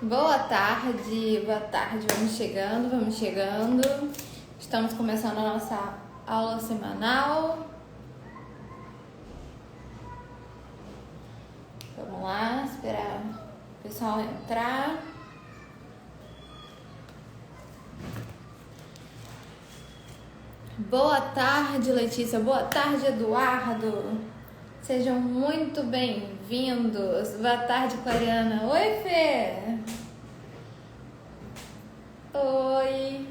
Boa tarde, vamos chegando. Estamos começando a nossa aula semanal. Vamos lá, esperar o pessoal entrar. Boa tarde, Letícia. Boa tarde, Eduardo. Sejam muito bem-vindos. Boa tarde, Clariana. Oi, Fê. Oi.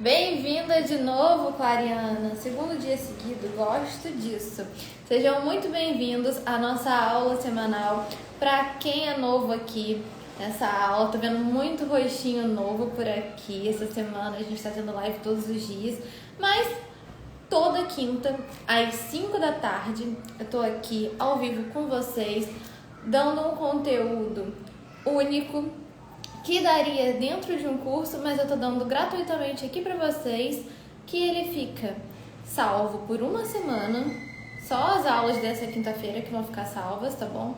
Bem-vinda de novo, Clariana. Segundo dia seguido, gosto disso. Sejam muito bem-vindos à nossa aula semanal. Para quem é novo aqui nessa aula, tô vendo muito rostinho novo por aqui. Essa semana a gente tá tendo live todos os dias, mas toda quinta, às 5 da tarde, eu tô aqui ao vivo com vocês, dando um conteúdo único que daria dentro de um curso, mas eu tô dando gratuitamente aqui pra vocês, que ele fica salvo por uma semana, só as aulas dessa quinta-feira que vão ficar salvas, tá bom?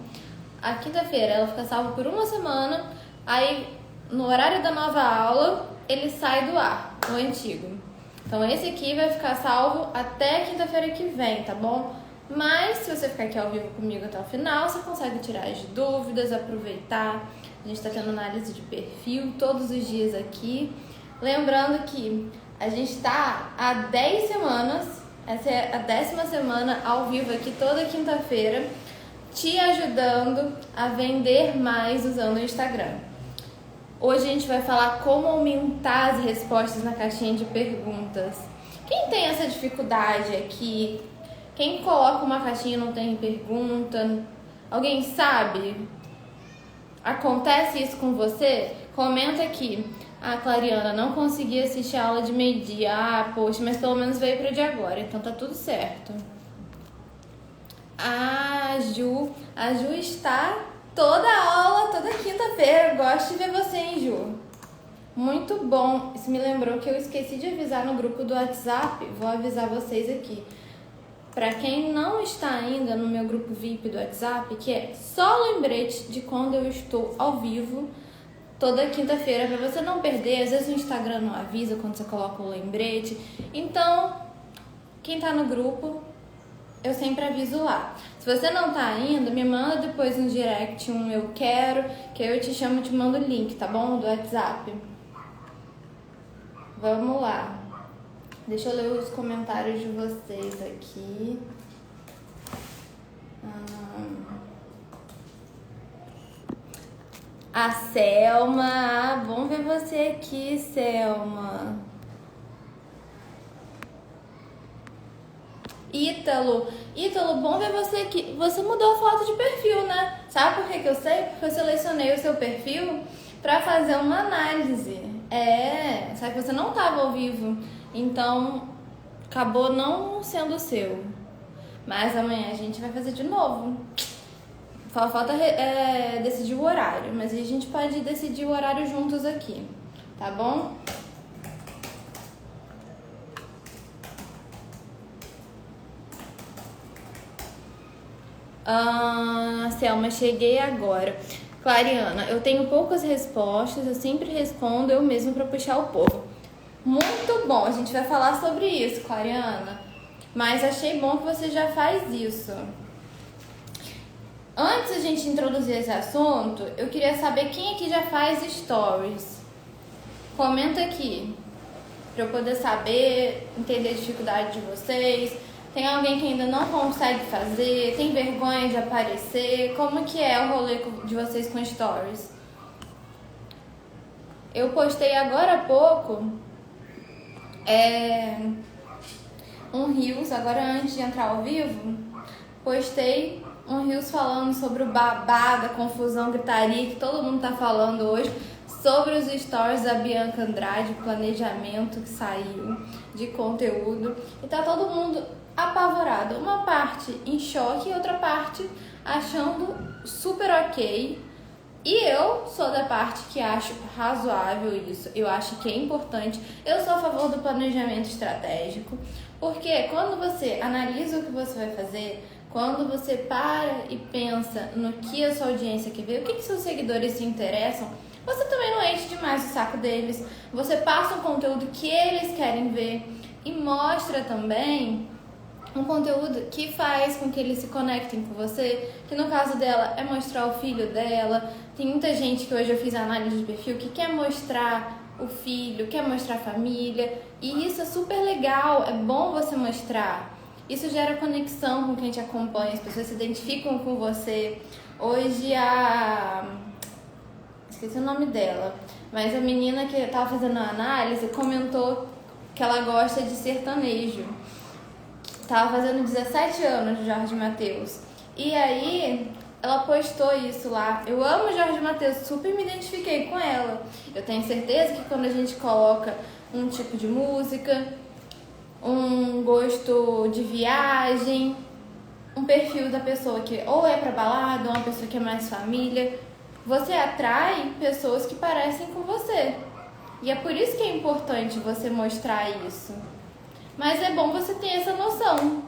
A quinta-feira ela fica salva por uma semana, aí no horário da nova aula ele sai do ar, o antigo. Então esse aqui vai ficar salvo até quinta-feira que vem, tá bom? Mas se você ficar aqui ao vivo comigo até o final, você consegue tirar as dúvidas, aproveitar. A gente tá tendo análise de perfil todos os dias aqui. Lembrando que a gente tá há 10 semanas, essa é a 10ª semana ao vivo aqui toda quinta-feira, te ajudando a vender mais usando o Instagram. Hoje a gente vai falar como aumentar as respostas na caixinha de perguntas. Quem tem essa dificuldade aqui? Quem coloca uma caixinha e não tem pergunta? Alguém sabe? Acontece isso com você? Comenta aqui. Ah, Clariana, não consegui assistir a aula de meio-dia. Ah, poxa, mas pelo menos veio para o de agora, então tá tudo certo. A Ju está toda aula, toda quinta-feira. Gosto de ver você, hein, Ju? Muito bom. Isso me lembrou que eu esqueci de avisar no grupo do WhatsApp. Vou avisar vocês aqui. Para quem não está ainda no meu grupo VIP do WhatsApp, que é só lembrete de quando eu estou ao vivo, toda quinta-feira, para você não perder. Às vezes o Instagram não avisa quando você coloca o lembrete. Então, quem tá no grupo, eu sempre aviso lá. Se você não tá ainda, me manda depois no direct um eu quero, que eu te chamo e te mando o link, tá bom? Do WhatsApp. Vamos lá. Deixa eu ler os comentários de vocês aqui. A Selma. Bom ver você aqui, Selma. Ítalo, bom ver você aqui. Você mudou a foto de perfil, né? Sabe por que eu sei? Porque eu selecionei o seu perfil pra fazer uma análise. Sabe que você não tava ao vivo, então acabou não sendo o seu. Mas amanhã a gente vai fazer de novo. Falta decidir o horário, mas a gente pode decidir o horário juntos aqui, tá bom? Selma, cheguei agora. Clariana, eu tenho poucas respostas, eu sempre respondo eu mesmo para puxar o povo. Muito bom, a gente vai falar sobre isso, Clariana. Mas achei bom que você já faz isso. Antes da gente introduzir esse assunto, eu queria saber quem aqui já faz stories. Comenta aqui, para eu poder saber, entender a dificuldade de vocês. Tem alguém que ainda não consegue fazer? Tem vergonha de aparecer? Como que é o rolê de vocês com stories? Eu postei agora há pouco um Reels, agora antes de entrar ao vivo, postei um Reels falando sobre o babado, a confusão, gritaria que todo mundo tá falando hoje, sobre os stories da Bianca Andrade, o planejamento que saiu de conteúdo. E tá todo mundo apavorado. Uma parte em choque e outra parte achando super ok. E eu sou da parte que acho razoável isso. Eu acho que é importante. Eu sou a favor do planejamento estratégico. Porque quando você analisa o que você vai fazer, quando você para e pensa no que a sua audiência quer ver, o que seus seguidores se interessam, você também não enche demais o saco deles. Você passa um conteúdo que eles querem ver e mostra também um conteúdo que faz com que eles se conectem com você, que no caso dela é mostrar o filho dela. Tem muita gente que hoje eu fiz análise de perfil que quer mostrar o filho, quer mostrar a família, e isso é super legal, é bom você mostrar. Isso gera conexão com quem te acompanha, as pessoas se identificam com você. Hoje esqueci o nome dela, mas a menina que estava fazendo a análise comentou que ela gosta de sertanejo. Tava fazendo 17 anos de Jorge Mateus. E aí, ela postou isso lá. Eu amo Jorge Mateus, super me identifiquei com ela. Eu tenho certeza que quando a gente coloca um tipo de música, um gosto de viagem, um perfil da pessoa que ou é pra balada, ou uma pessoa que é mais família, você atrai pessoas que parecem com você. E é por isso que é importante você mostrar isso. Mas é bom você ter essa noção.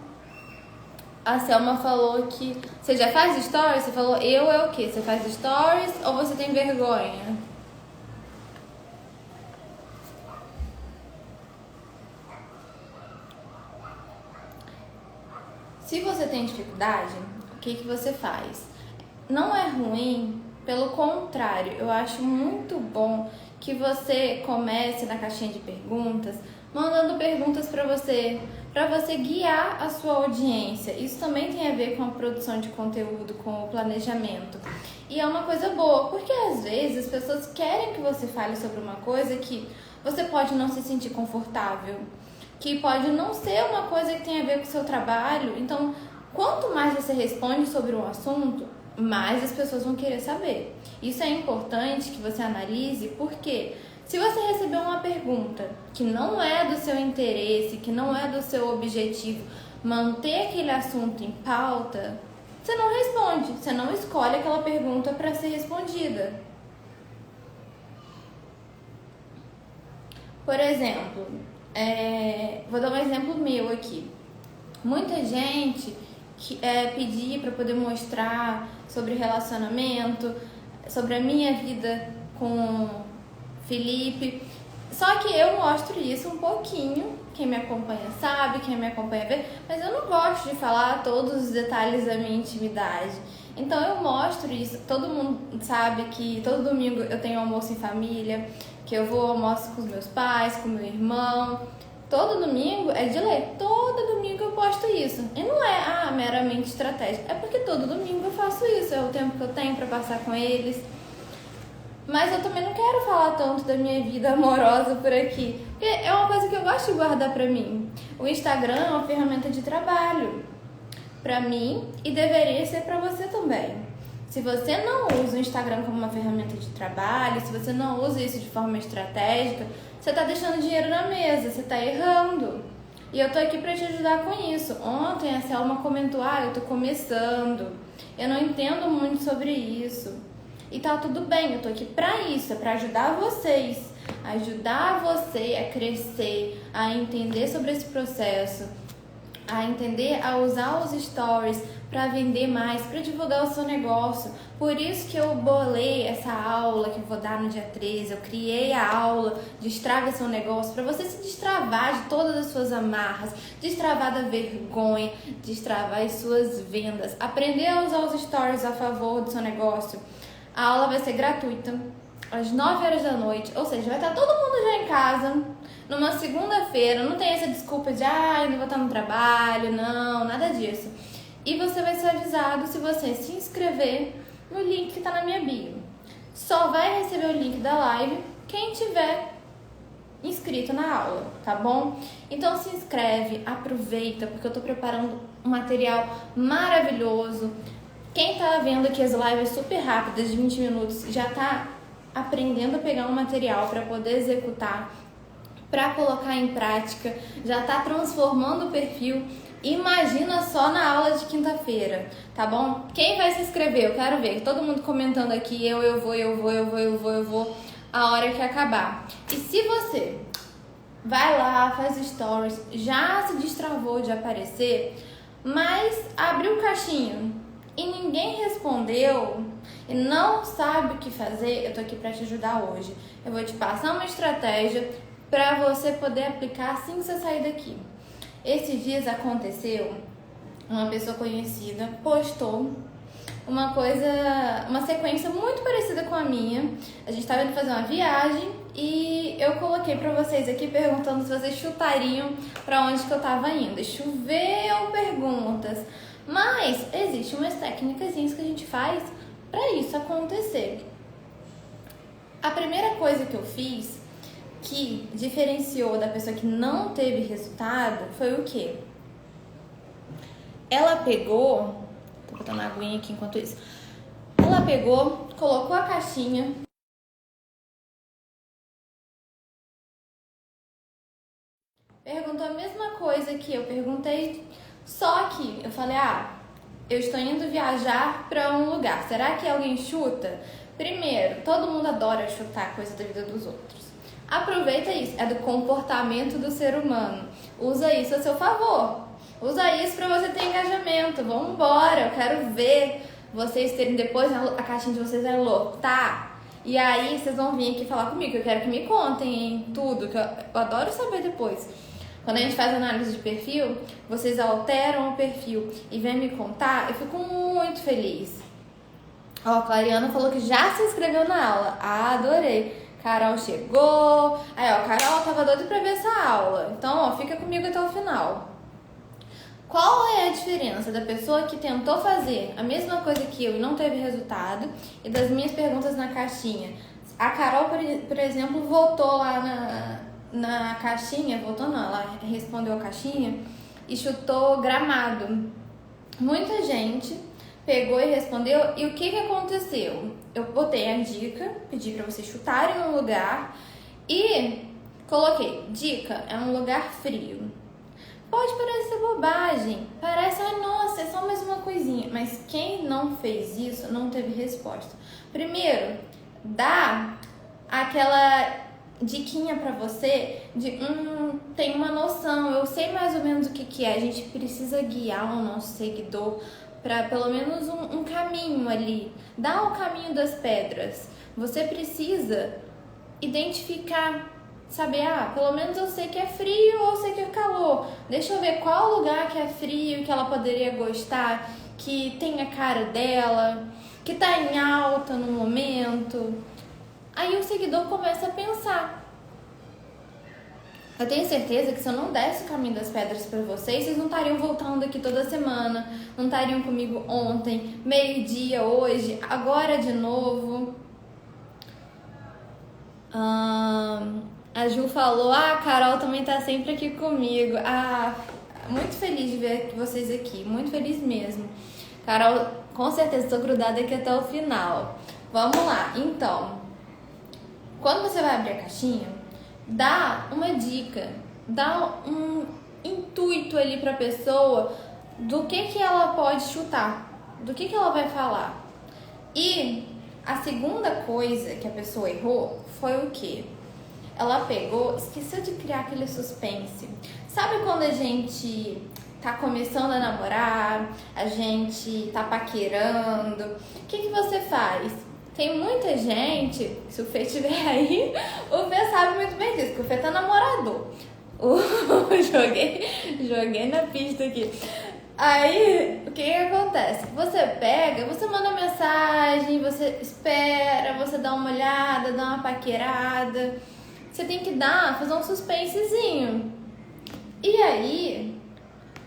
A Selma falou que... Você já faz stories? Você falou eu é o quê? Você faz stories ou você tem vergonha? Se você tem dificuldade, o que você faz? Não é ruim, pelo contrário, eu acho muito bom que você comece na caixinha de perguntas mandando perguntas para você guiar a sua audiência. Isso também tem a ver com a produção de conteúdo, com o planejamento. E é uma coisa boa, porque às vezes as pessoas querem que você fale sobre uma coisa que você pode não se sentir confortável, que pode não ser uma coisa que tem a ver com o seu trabalho. Então, quanto mais você responde sobre um assunto, mais as pessoas vão querer saber. Isso é importante que você analise, porque se você receber uma pergunta que não é do seu interesse, que não é do seu objetivo, manter aquele assunto em pauta, você não responde, você não escolhe aquela pergunta para ser respondida. Por exemplo, vou dar um exemplo meu aqui. Muita gente pedia para poder mostrar sobre relacionamento, sobre a minha vida com Felipe. Só que eu mostro isso um pouquinho. Quem me acompanha sabe, quem me acompanha vê, mas eu não gosto de falar todos os detalhes da minha intimidade. Então eu mostro isso. Todo mundo sabe que todo domingo eu tenho almoço em família, que eu vou almoço com os meus pais, com meu irmão. Todo domingo é de lei. Todo domingo eu posto isso. E não é meramente estratégia. É porque todo domingo eu faço isso. É o tempo que eu tenho para passar com eles. Mas eu também não quero falar tanto da minha vida amorosa por aqui, porque é uma coisa que eu gosto de guardar pra mim. O Instagram é uma ferramenta de trabalho pra mim e deveria ser pra você também. Se você não usa o Instagram como uma ferramenta de trabalho, se você não usa isso de forma estratégica, você tá deixando dinheiro na mesa, você tá errando. E eu tô aqui pra te ajudar com isso. Ontem a Selma comentou, eu tô começando, eu não entendo muito sobre isso. E tá tudo bem, eu tô aqui pra isso, é pra ajudar vocês, ajudar você a crescer, a entender sobre esse processo, a entender a usar os stories para vender mais, para divulgar o seu negócio. Por isso que eu bolei essa aula que eu vou dar no dia 13, eu criei a aula Destrave Seu Negócio para você se destravar de todas as suas amarras, destravar da vergonha, destravar as suas vendas, aprender a usar os stories a favor do seu negócio. A aula vai ser gratuita, às 9 horas da noite, ou seja, vai estar todo mundo já em casa, numa segunda-feira, não tem essa desculpa de, não vou estar no trabalho, não, nada disso. E você vai ser avisado se você se inscrever no link que está na minha bio. Só vai receber o link da live quem tiver inscrito na aula, tá bom? Então se inscreve, aproveita, porque eu tô preparando um material maravilhoso. Quem tá vendo aqui as lives super rápidas de 20 minutos já tá aprendendo a pegar um material para poder executar, para colocar em prática, já tá transformando o perfil. Imagina só na aula de quinta-feira, tá bom? Quem vai se inscrever? Eu quero ver. Todo mundo comentando aqui, eu vou, a hora que acabar. E se você vai lá, faz stories, já se destravou de aparecer, mas abriu caixinha e ninguém respondeu e não sabe o que fazer, eu tô aqui para te ajudar hoje. Eu vou te passar uma estratégia para você poder aplicar assim que você sair daqui. Esses dias aconteceu, uma pessoa conhecida postou uma sequência muito parecida com a minha. A gente estava indo fazer uma viagem e eu coloquei para vocês aqui perguntando se vocês chutariam para onde que eu estava indo. Choveu perguntas, mas existem umas técnicas que a gente faz para isso acontecer. A primeira coisa que eu fiz que diferenciou da pessoa que não teve resultado foi o quê? Ela pegou, tô botando uma aguinha aqui enquanto isso. Ela pegou, colocou a caixinha, perguntou a mesma coisa que eu perguntei, só que eu falei, eu estou indo viajar para um lugar, será que alguém chuta? Primeiro, todo mundo adora chutar coisa da vida dos outros. Aproveita isso, é do comportamento do ser humano. Usa isso a seu favor. Usa isso para você ter engajamento. Vamos embora, eu quero ver vocês terem depois a caixinha de vocês vai lotar. E aí vocês vão vir aqui falar comigo, eu quero que me contem, hein, tudo, que eu adoro saber depois. Quando a gente faz análise de perfil, vocês alteram o perfil e vêm me contar, eu fico muito feliz. Ó, a Clariana falou que já se inscreveu na aula. Adorei. Carol chegou. Aí, ó, Carol tava doida pra ver essa aula. Então, ó, fica comigo até o final. Qual é a diferença da pessoa que tentou fazer a mesma coisa que eu e não teve resultado e das minhas perguntas na caixinha? A Carol, por exemplo, votou lá na caixinha, votou não, ela respondeu a caixinha e chutou Gramado. Muita gente pegou e respondeu, e o que aconteceu? Eu botei a dica, pedi pra vocês chutarem um lugar e coloquei, dica, é um lugar frio. Pode parecer bobagem, parece, nossa, é só mais uma coisinha, mas quem não fez isso não teve resposta. Primeiro, dá aquela diquinha pra você de, tem uma noção, eu sei mais ou menos o que é, a gente precisa guiar o nosso seguidor para pelo menos um caminho ali. Dá o caminho das pedras. Você precisa identificar, saber, pelo menos eu sei que é frio ou eu sei que é calor. Deixa eu ver qual lugar que é frio, que ela poderia gostar, que tem a cara dela, que tá em alta no momento. Aí o seguidor começa a pensar. Eu tenho certeza que se eu não desse o caminho das pedras para vocês não estariam voltando aqui toda semana, não estariam comigo ontem, meio-dia hoje, agora de novo. A Ju falou, a Carol também tá sempre aqui comigo. Muito feliz de ver vocês aqui, muito feliz mesmo. Carol, com certeza estou grudada aqui até o final. Vamos lá, então. Quando você vai abrir a caixinha, dá uma dica, dá um intuito ali pra pessoa do que ela pode chutar, do que ela vai falar. E a segunda coisa que a pessoa errou foi o quê? Ela pegou, esqueceu de criar aquele suspense. Sabe quando a gente tá começando a namorar, a gente tá paquerando, o que você faz? Tem muita gente, se o Fê estiver aí, o Fê sabe muito bem disso, que o Fê tá namorador. Joguei na pista aqui. Aí, o que acontece? Você pega, você manda mensagem, você espera, você dá uma olhada, dá uma paquerada. Você tem que fazer um suspensezinho. E aí,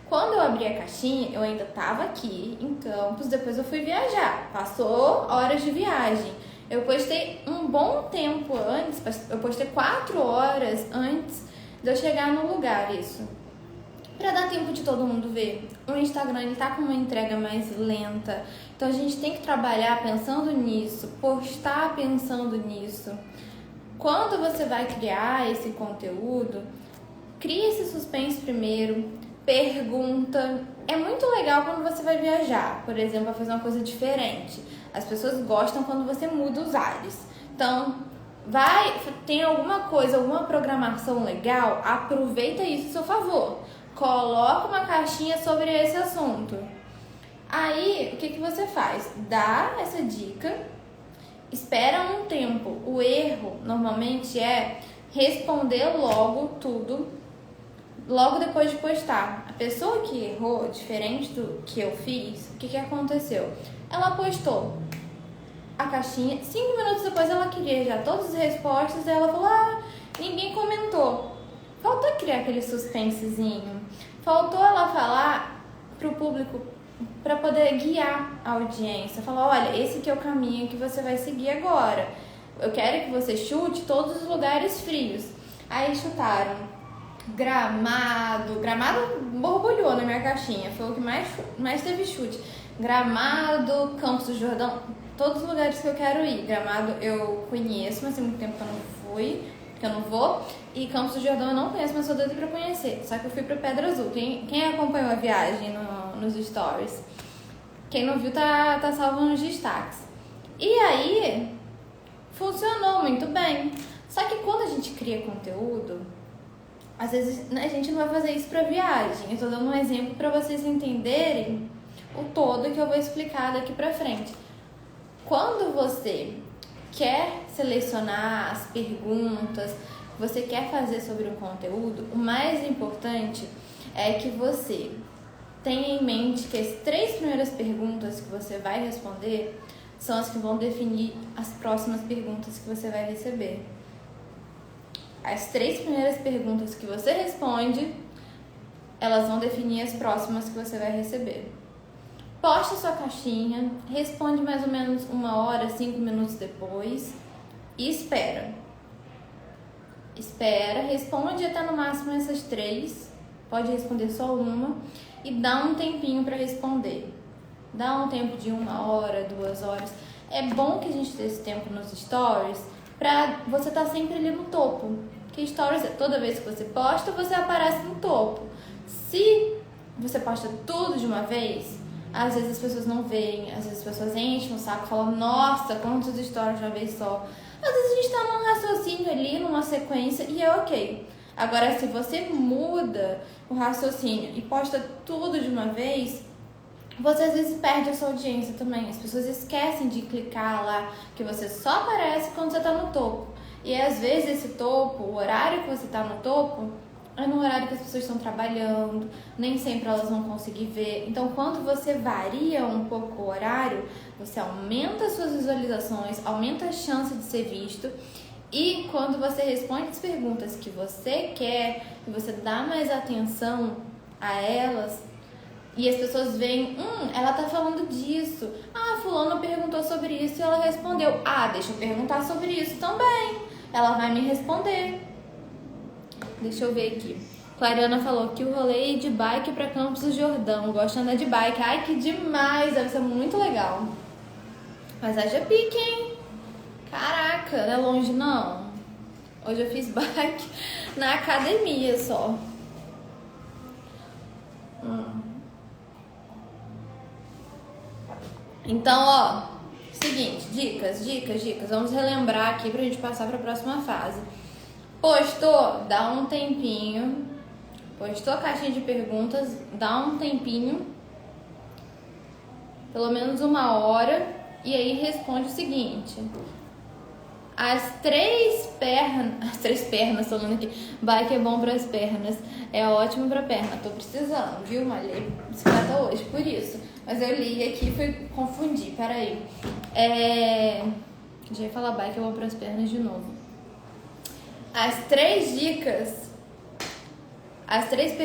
quando eu abri a caixinha, eu ainda tava aqui em Campos, depois eu fui viajar. Passou horas de viagem. Eu postei um bom tempo antes, eu postei 4 horas antes de eu chegar no lugar, isso. Pra dar tempo de todo mundo ver. O Instagram, ele tá com uma entrega mais lenta. Então a gente tem que trabalhar pensando nisso, postar pensando nisso. Quando você vai criar esse conteúdo, cria esse suspense primeiro, pergunta. É muito legal quando você vai viajar, por exemplo, vai fazer uma coisa diferente. As pessoas gostam quando você muda os ares. Então, tem alguma coisa, alguma programação legal, aproveita isso a seu favor. coloca uma caixinha sobre esse assunto. Aí, o que você faz? Dá essa dica, espera um tempo. O erro, normalmente, é responder logo tudo, logo depois de postar. A pessoa que errou, diferente do que eu fiz, o que aconteceu? Ela postou a caixinha, 5 minutos depois ela queria já todas as respostas, e ela falou, ninguém comentou. Faltou criar aquele suspensezinho, faltou ela falar pro público para poder guiar a audiência, falar, olha, esse aqui é o caminho que você vai seguir agora. Eu quero que você chute todos os lugares frios. Aí chutaram Gramado borbulhou na minha caixinha, foi o que mais teve chute. Gramado, Campos do Jordão, todos os lugares que eu quero ir. Gramado eu conheço, mas tem muito tempo que eu não fui, que eu não vou. E Campos do Jordão eu não conheço, mas sou doida pra conhecer. Só que eu fui pra Pedra Azul. Quem acompanhou a viagem nos stories, quem não viu tá salvo nos destaques. E aí, funcionou muito bem. Só que quando a gente cria conteúdo, às vezes a gente não vai fazer isso pra viagem. Eu tô dando um exemplo pra vocês entenderem o todo que eu vou explicar daqui pra frente. Quando você quer selecionar as perguntas, você quer fazer sobre um conteúdo, o mais importante é que você tenha em mente que as 3 primeiras perguntas que você vai responder são as que vão definir as próximas perguntas que você vai receber. As 3 primeiras perguntas que você responde, elas vão definir as próximas que você vai receber. Posta sua caixinha, responde mais ou menos 1 hora, 5 minutos depois e espera. Responde até no máximo essas 3, pode responder só uma e dá um tempinho para responder. Dá um tempo de 1 hora, 2 horas. É bom que a gente dê esse tempo nos stories pra você estar sempre ali no topo. Porque stories, toda vez que você posta, você aparece no topo. Se você posta tudo de uma vez, às vezes as pessoas não veem, às vezes as pessoas enchem o saco e falam, nossa, quantos stories de uma vez só. Às vezes a gente tá num raciocínio ali, numa sequência, e é ok. Agora, se você muda o raciocínio e posta tudo de uma vez, você às vezes perde a sua audiência também. As pessoas esquecem de clicar lá, que você só aparece quando você tá no topo. E às vezes esse topo, o horário que você tá no topo, é no horário que as pessoas estão trabalhando, nem sempre elas vão conseguir ver. Então, quando você varia um pouco o horário, você aumenta as suas visualizações, aumenta a chance de ser visto. E quando você responde as perguntas que você quer, e você dá mais atenção a elas, e as pessoas veem, ela tá falando disso. Fulano perguntou sobre isso e ela respondeu. Deixa eu perguntar sobre isso também. Ela vai me responder. Deixa eu ver aqui. Clariana falou que o rolê é de bike pra Campos do Jordão. Gosta de andar de bike. Ai, que demais. Deve ser muito legal. Mas haja pique, hein? Caraca, não é longe não. Hoje eu fiz bike na academia só. Então, seguinte, dicas. Vamos relembrar aqui pra gente passar pra próxima fase. Postou, dá um tempinho. Postou a caixinha de perguntas, dá um tempinho. Pelo menos 1 hora. E aí responde o seguinte. As 3 pernas, tô falando aqui. Bike é bom pras pernas. É ótimo pra perna. Tô precisando, viu? Malhei bicicleta hoje, por isso. Mas eu li aqui e fui confundir. Peraí. Já ia falar bike é bom pras pernas de novo. As 3 dicas, as 3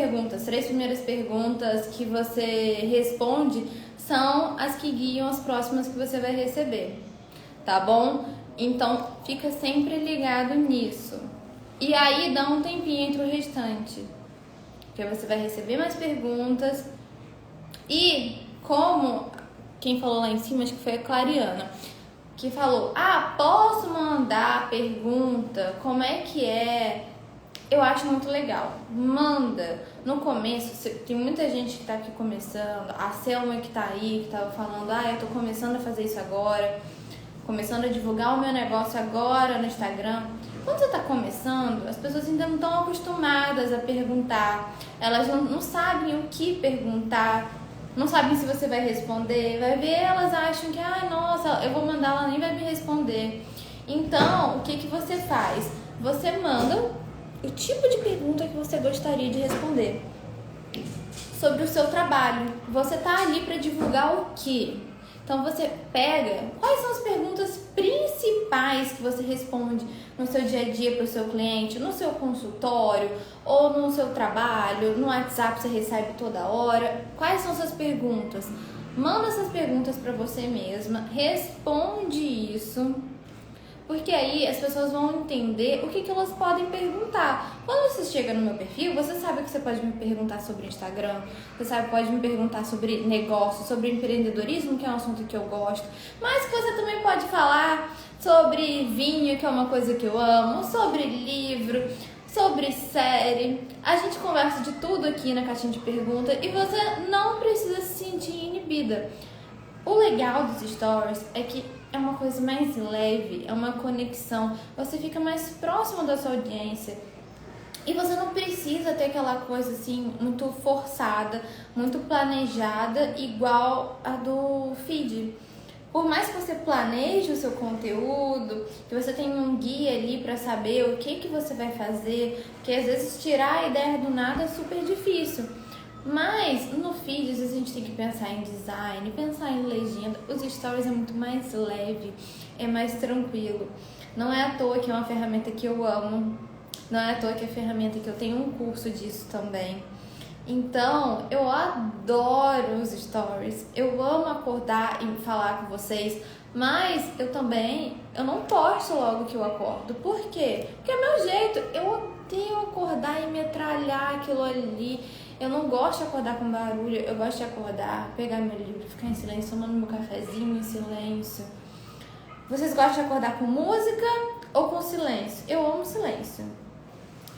primeiras perguntas que você responde são as que guiam as próximas que você vai receber, tá bom? Então, fica sempre ligado nisso. E aí, dá um tempinho entre o restante, porque você vai receber mais perguntas. E como quem falou lá em cima, acho que foi a Clariana, que falou, posso mandar pergunta, como é que é? Eu acho muito legal, manda. No começo, tem muita gente que tá aqui começando, a Selma que tá aí, que tava falando, eu tô começando a fazer isso agora, começando a divulgar o meu negócio agora no Instagram. Quando você está começando, as pessoas ainda não estão acostumadas a perguntar, elas não sabem o que perguntar, não sabem se você vai responder, vai ver, elas acham que, nossa, eu vou mandar, ela nem vai me responder. Então, o que você faz? Você manda o tipo de pergunta que você gostaria de responder sobre o seu trabalho. Você tá ali para divulgar o quê? Então você pega quais são as perguntas principais que você responde no seu dia a dia para o seu cliente, no seu consultório ou no seu trabalho, no WhatsApp você recebe toda hora. Quais são suas perguntas? Manda essas perguntas para você mesma, responde isso. Porque aí as pessoas vão entender o que elas podem perguntar. Quando você chega no meu perfil, você sabe que você pode me perguntar sobre Instagram, pode me perguntar sobre negócio, sobre empreendedorismo, que é um assunto que eu gosto, mas que você também pode falar sobre vinho, que é uma coisa que eu amo, sobre livro, sobre série. A gente conversa de tudo aqui na caixinha de pergunta e você não precisa se sentir inibida. O legal dos stories é que é uma coisa mais leve, é uma conexão, você fica mais próximo da sua audiência e você não precisa ter aquela coisa assim muito forçada, muito planejada, igual a do feed. Por mais que você planeje o seu conteúdo, que você tenha um guia ali para saber o que você vai fazer, porque às vezes tirar a ideia do nada é super difícil. Mas no feed, às vezes a gente tem que pensar em design, pensar em legenda. Os stories é muito mais leve, é mais tranquilo. Não é à toa que é uma ferramenta que eu amo, não é à toa que é ferramenta que eu tenho um curso disso também. Então, eu adoro os stories, eu amo acordar e falar com vocês, mas eu não posto logo que eu acordo. Por quê? Porque é meu jeito, eu odeio acordar e metralhar aquilo ali. Eu não gosto de acordar com barulho, eu gosto de acordar, pegar meu livro, ficar em silêncio, tomando meu cafezinho em silêncio. Vocês gostam de acordar com música ou com silêncio? Eu amo silêncio.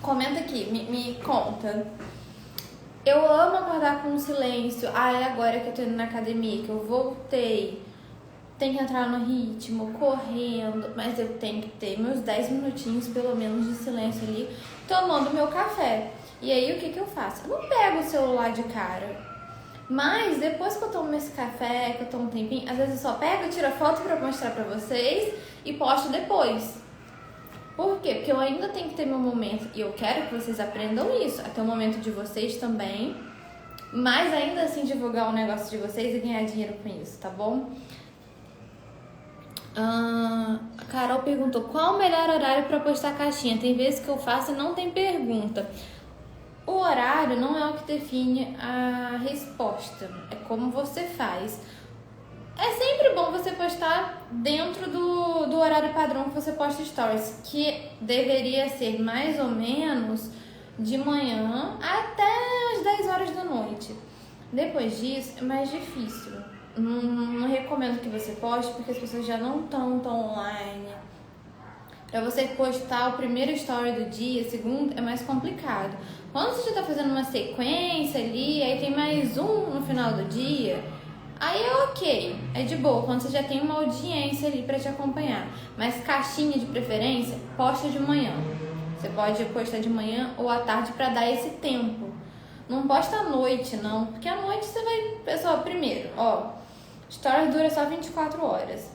Comenta aqui, me conta. Eu amo acordar com silêncio. É agora que eu tô indo na academia, que eu voltei. Tem que entrar no ritmo, correndo, mas eu tenho que ter meus 10 minutinhos pelo menos de silêncio ali, tomando meu café. E aí o que eu faço? Eu não pego o celular de cara, mas depois que eu tomo esse café, que eu tomo um tempinho, às vezes eu só pego, tiro a foto pra mostrar pra vocês e posto depois. Por quê? Porque eu ainda tenho que ter meu momento e eu quero que vocês aprendam isso, até o momento de vocês também, mas ainda assim divulgar o negócio de vocês e ganhar dinheiro com isso, tá bom? A Carol perguntou qual o melhor horário para postar caixinha. Tem vezes que eu faço e não tem pergunta. O horário não é o que define a resposta, é como você faz. É sempre bom você postar dentro do horário padrão que você posta stories, que deveria ser mais ou menos de manhã até as 10 horas da noite. Depois disso é mais difícil. Não recomendo que você poste porque as pessoas já não estão tão online. Para você postar o primeiro story do dia, segundo, é mais complicado. Quando você já tá fazendo uma sequência ali, aí tem mais um no final do dia, aí é ok, é de boa, quando você já tem uma audiência ali para te acompanhar. Mas caixinha de preferência, posta de manhã. Você pode postar de manhã ou à tarde para dar esse tempo. Não posta à noite, não, porque à noite você vai... Pessoal, primeiro, story dura só 24 horas.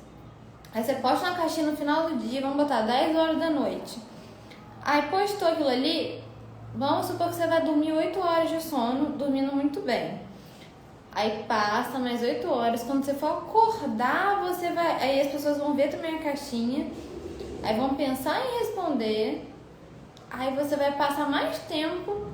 Aí você posta uma caixinha no final do dia, vamos botar 10 horas da noite. Aí postou aquilo ali, vamos supor que você vai dormir 8 horas de sono, dormindo muito bem. Aí passa mais 8 horas, quando você for acordar, você vai... Aí as pessoas vão ver também a caixinha, aí vão pensar em responder, aí você vai passar mais tempo,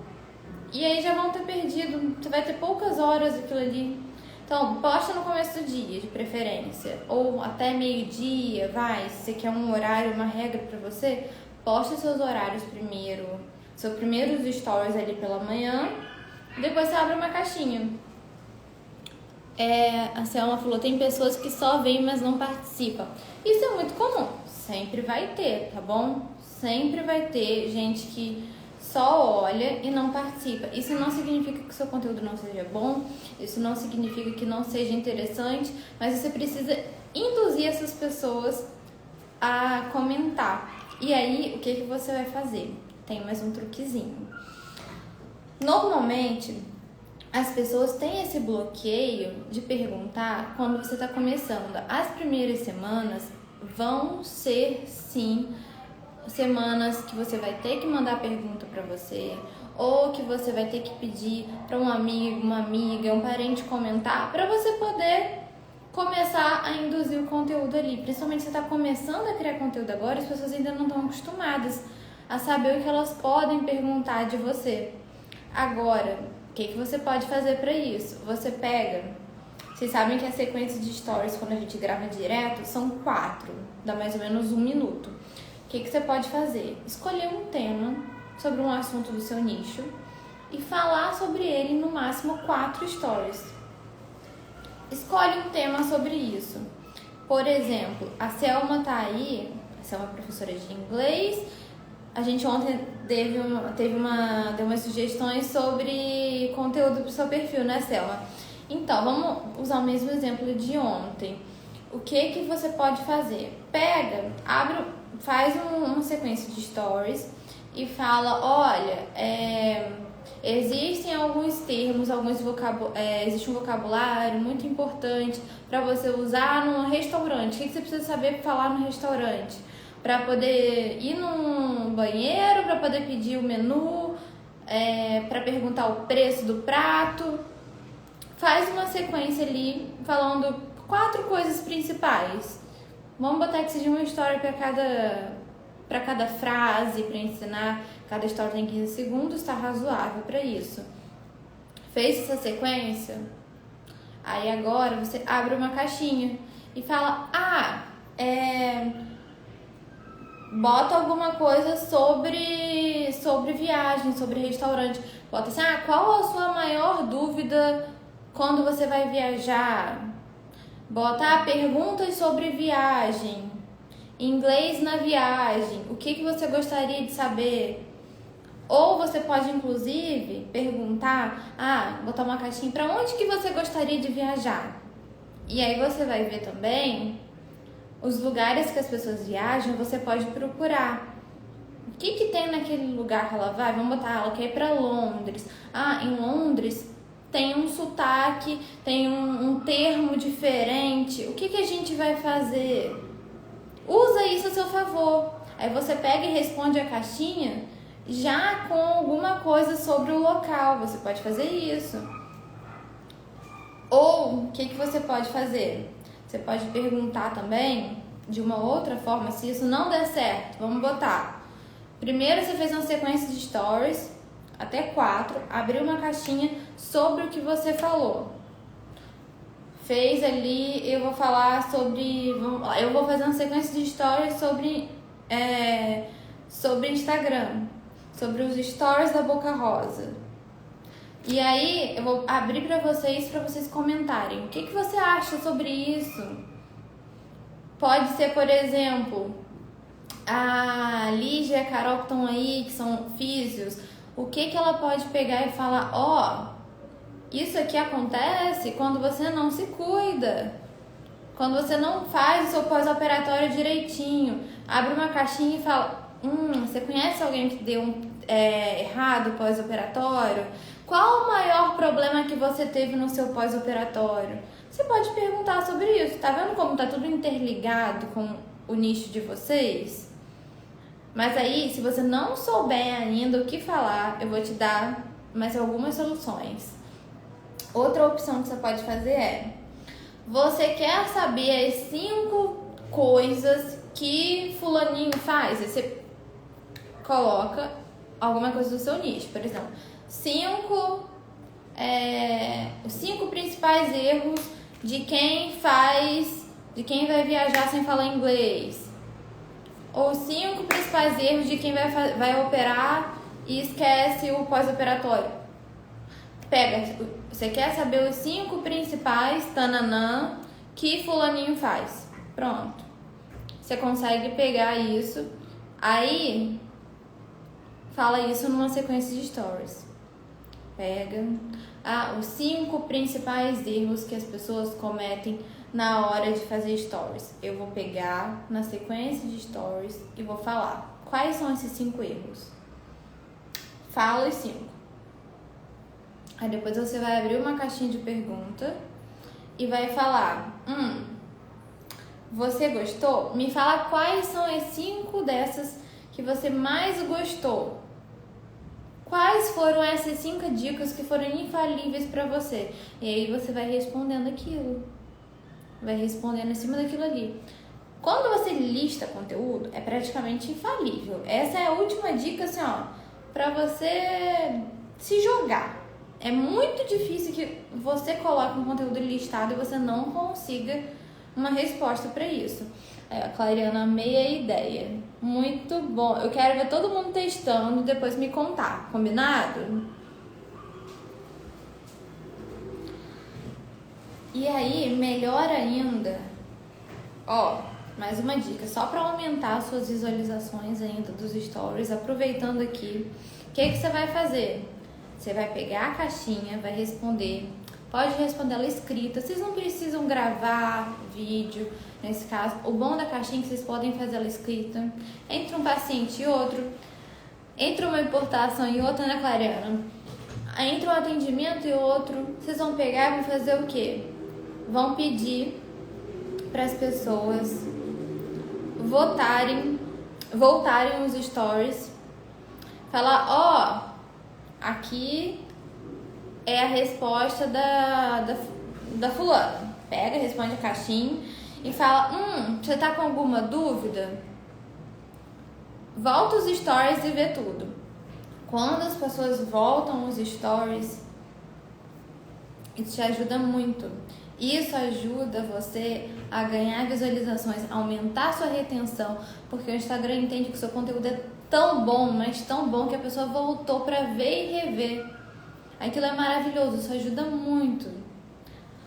e aí já vão ter perdido, você vai ter poucas horas daquilo ali. Então, posta no começo do dia, de preferência, ou até meio-dia, se você quer um horário, uma regra pra você, posta seus horários primeiro, seus primeiros stories ali pela manhã, depois você abre uma caixinha. A Selma falou, tem pessoas que só veem, mas não participam. Isso é muito comum, sempre vai ter, tá bom? Sempre vai ter gente que só olha e não participa. Isso não significa que o seu conteúdo não seja bom, isso não significa que não seja interessante, mas você precisa induzir essas pessoas a comentar. E aí, o que você vai fazer? Tem mais um truquezinho. Normalmente, as pessoas têm esse bloqueio de perguntar quando você está começando. As primeiras semanas vão ser, sim, semanas que você vai ter que mandar pergunta para você, ou que você vai ter que pedir para um amigo, uma amiga, um parente comentar, para você poder começar a induzir o conteúdo ali. Principalmente se você está começando a criar conteúdo agora, as pessoas ainda não estão acostumadas a saber o que elas podem perguntar de você. Agora, o que você pode fazer para isso? Você pega... Vocês sabem que a sequência de stories, quando a gente grava direto, são 4. Dá mais ou menos 1 minuto. O que você pode fazer? Escolher um tema sobre um assunto do seu nicho e falar sobre ele no máximo 4 stories. Escolhe um tema sobre isso. Por exemplo, a Selma tá aí, a Selma é professora de inglês. A gente ontem deu umas sugestões sobre conteúdo pro seu perfil, né, Selma? Então, vamos usar o mesmo exemplo de ontem. O que você pode fazer? Pega, faz uma sequência de stories e fala, olha, existem alguns termos, existe um vocabulário muito importante para você usar no restaurante. O que você precisa saber para falar no restaurante? Para poder ir no banheiro, para poder pedir o menu, para perguntar o preço do prato. Faz uma sequência ali falando 4 coisas principais. Vamos botar que seja uma história para cada frase, para ensinar. Cada história tem 15 segundos, está razoável para isso. Fez essa sequência? Aí agora você abre uma caixinha e fala, bota alguma coisa sobre viagem, sobre restaurante. Bota assim, qual a sua maior dúvida quando você vai viajar? Bota perguntas sobre viagem, inglês na viagem, o que você gostaria de saber? Ou você pode, inclusive, perguntar, botar uma caixinha, para onde que você gostaria de viajar? E aí você vai ver também os lugares que as pessoas viajam, você pode procurar. O que tem naquele lugar que ela vai? Vamos botar, ela quer ir para Londres. Em Londres tem um sotaque, tem um termo diferente. O que a gente vai fazer? Usa isso a seu favor. Aí você pega e responde a caixinha já com alguma coisa sobre o local. Você pode fazer isso. Ou o que você pode fazer? Você pode perguntar também de uma outra forma, se isso não der certo. Vamos botar. Primeiro você fez uma sequência de stories, até 4, abriu uma caixinha sobre o que você falou. Fez ali, eu vou falar sobre... Eu vou fazer uma sequência de stories sobre Instagram, sobre os stories da Boca Rosa. E aí eu vou abrir para vocês comentarem. O que você acha sobre isso? Pode ser, por exemplo, a Lígia e a Carol que estão aí, que são físios. O que ela pode pegar e falar? Isso aqui acontece quando você não se cuida, quando você não faz o seu pós-operatório direitinho. Abre uma caixinha e fala, você conhece alguém que deu errado pós-operatório? Qual o maior problema que você teve no seu pós-operatório? Você pode perguntar sobre isso. Tá vendo como tá tudo interligado com o nicho de vocês? Mas aí, se você não souber ainda o que falar, eu vou te dar mais algumas soluções. Outra opção que você pode fazer você quer saber as 5 coisas que fulaninho faz? Aí você coloca alguma coisa do seu nicho, por exemplo, 5 principais erros de quem vai viajar sem falar inglês. Ou 5 principais erros de quem vai operar e esquece o pós-operatório. Você quer saber os 5 principais, tananã, que fulaninho faz. Pronto. Você consegue pegar isso. Aí, fala isso numa sequência de stories. Pega, os 5 principais erros que as pessoas cometem na hora de fazer stories. Eu vou pegar na sequência de stories e vou falar quais são esses 5 erros. Fala os 5. Aí depois você vai abrir uma caixinha de pergunta e vai falar: você gostou? Me fala quais são as 5 dessas que você mais gostou. Quais foram essas 5 dicas que foram infalíveis para você? E aí você vai respondendo aquilo. Vai respondendo em cima daquilo ali. Quando você lista conteúdo, é praticamente infalível. Essa é a última dica, assim, ó, pra você se jogar. É muito difícil que você coloque um conteúdo listado e você não consiga uma resposta para isso. A Clariana, amei a ideia. Muito bom. Eu quero ver todo mundo testando e depois me contar. Combinado? E aí, melhor ainda, mais uma dica, só para aumentar as suas visualizações ainda dos stories, aproveitando aqui, o que você vai fazer? Você vai pegar a caixinha, vai responder, pode responder ela escrita, vocês não precisam gravar vídeo, nesse caso, o bom da caixinha é que vocês podem fazer ela escrita, entre um paciente e outro, entre uma importação e outra, né, Clariana? Entre um atendimento e outro, vocês vão pegar e vão fazer o quê? Vão pedir para as pessoas voltarem os stories, falar, aqui é a resposta da fulana. Pega, responde a caixinha e fala, você tá com alguma dúvida? Volta os stories e vê tudo. Quando as pessoas voltam os stories, isso te ajuda muito. Isso ajuda você a ganhar visualizações, aumentar sua retenção, porque o Instagram entende que o seu conteúdo é tão bom, mas tão bom que a pessoa voltou para ver e rever. Aquilo é maravilhoso, isso ajuda muito.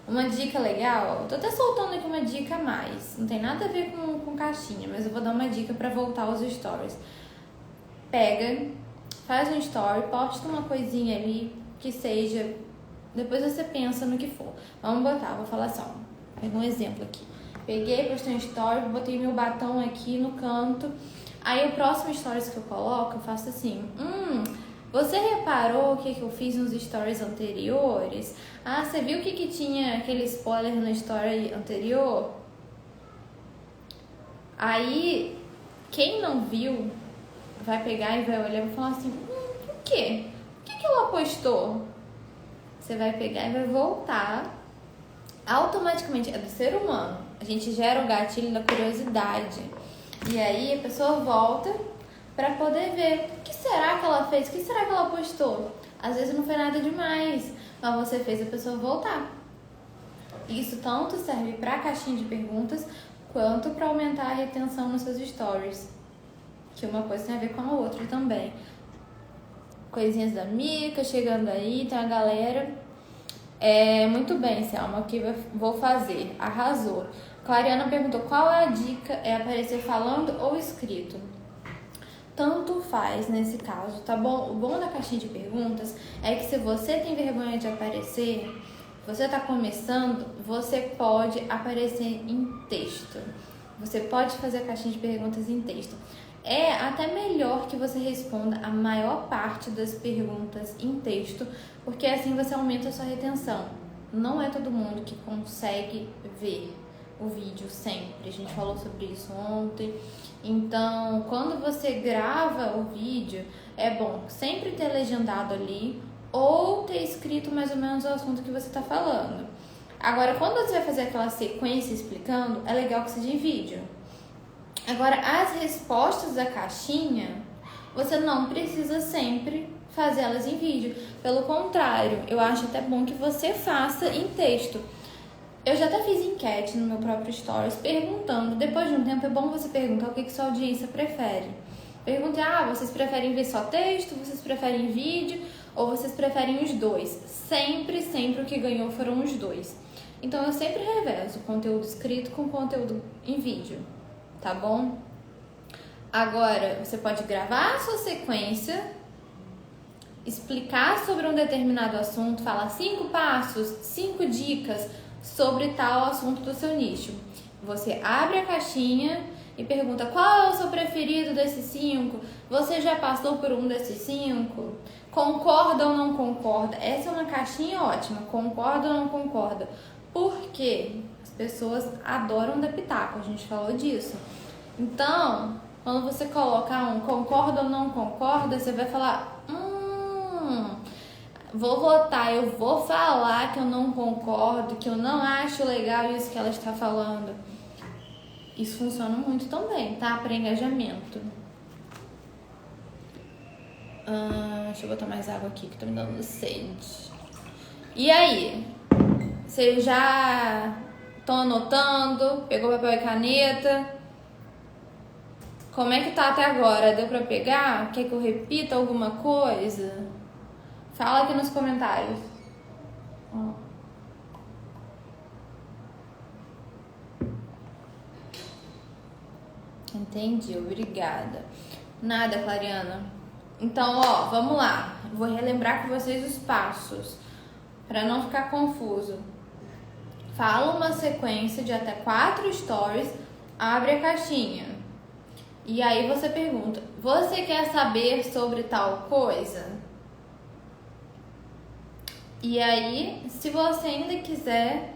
Uma dica legal, tô até soltando aqui uma dica a mais, não tem nada a ver com caixinha, mas eu vou dar uma dica para voltar aos stories. Pega, faz um story, posta uma coisinha ali que seja... Depois você pensa no que for. Vamos botar, vou falar só. Pega um exemplo aqui. Peguei, postei um story, botei meu batom aqui no canto. Aí o próximo stories que eu coloco, eu faço assim. Você reparou o que eu fiz nos stories anteriores? Você viu o que tinha aquele spoiler no story anterior? Aí, quem não viu, vai pegar e vai olhar e falar assim, o quê? O que ela postou? Você vai pegar e vai voltar automaticamente. É do ser humano. A gente gera o gatilho da curiosidade. E aí a pessoa volta para poder ver. O que será que ela fez? O que será que ela postou? Às vezes não foi nada demais, mas você fez a pessoa voltar. Isso tanto serve para a caixinha de perguntas quanto para aumentar a retenção nos seus stories. Que uma coisa tem a ver com a outra também. Coisinhas da Mica chegando aí, tem a galera. Muito bem, Selma, o que vou fazer? Arrasou. Clariana perguntou qual é a dica, é aparecer falando ou escrito? Tanto faz nesse caso, tá bom? O bom da caixinha de perguntas é que se você tem vergonha de aparecer, você tá começando, você pode aparecer em texto. Você pode fazer a caixinha de perguntas em texto. É até melhor que você responda a maior parte das perguntas em texto, porque assim você aumenta a sua retenção. Não é todo mundo que consegue ver o vídeo sempre. A gente falou sobre isso ontem. Então, quando você grava o vídeo, é bom sempre ter legendado ali ou ter escrito mais ou menos o assunto que você está falando. Agora, quando você vai fazer aquela sequência explicando, é legal que seja em vídeo. Agora, as respostas da caixinha, você não precisa sempre fazê-las em vídeo. Pelo contrário, eu acho até bom que você faça em texto. Eu já até fiz enquete no meu próprio Stories perguntando. Depois de um tempo é bom você perguntar o que sua audiência prefere. Pergunte, vocês preferem ver só texto, vocês preferem vídeo ou vocês preferem os dois? Sempre o que ganhou foram os dois. Então eu sempre revezo conteúdo escrito com conteúdo em vídeo. Tá bom? Agora, você pode gravar a sua sequência explicar sobre um determinado assunto, falar 5 passos, 5 dicas sobre tal assunto do seu nicho. Você abre a caixinha e pergunta qual é o seu preferido desses 5? Você já passou por um desses 5? Concorda ou não concorda? Essa é uma caixinha ótima. Concorda ou não concorda? Por quê? As pessoas adoram dar pitaco, a gente falou disso. Então, quando você coloca um concorda ou não concorda, você vai falar, vou votar, eu vou falar que eu não concordo, que eu não acho legal isso que ela está falando. Isso funciona muito também, tá? Para engajamento. Deixa eu botar mais água aqui que tá me dando sede. E aí? Vocês já estão anotando? Pegou papel e caneta? Como é que tá até agora? Deu pra pegar? Quer que eu repita alguma coisa? Fala aqui nos comentários. Entendi, obrigada. Nada, Clariana. Então, vamos lá. Vou relembrar com vocês os passos, para não ficar confuso. Fala uma sequência de até 4 stories, abre a caixinha. E aí você pergunta, você quer saber sobre tal coisa? E aí, se você ainda quiser,